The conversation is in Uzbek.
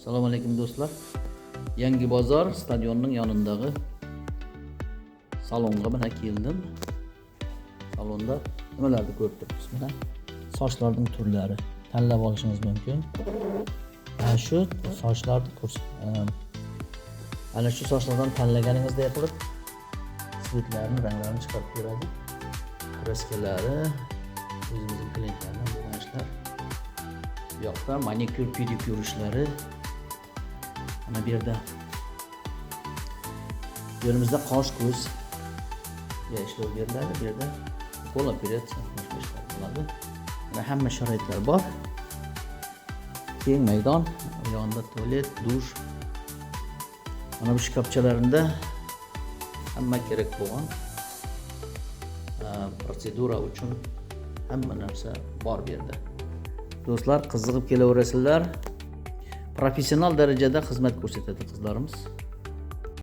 Assalomu alaykum do'stlar. Yangi bozor stadionning yonidagi salonga mana keldim. Salonda nimalarni ko'rib turibsiz? Mana sochlarning turlari tanlab olishingiz mumkin. Ana shu sochlarni ana shu sochlardan tanlaganingizdek qilib svetlarni, ranglarini chiqarib beradi. Kraskalari o'zimizning klientlardan bo'lgan ishlar. Bu yoqda manikyur, pedikyur ishlari. Mana bu yerimizda qosh ko'z ishlov beriladi. Bu yerda qo'l operatsiya ishlar bo'ladi. Mana hamma sharoitlar bor. Keng maydon, yonida tualet, dush. Mana bu shkafchalarida hamma kerak bo'lgan protsedura uchun hamma narsa bor bu yerda. Do'stlar, qiziqib kelaverasizlar. Professional darajada xizmat ko'rsatadi qizlarimiz.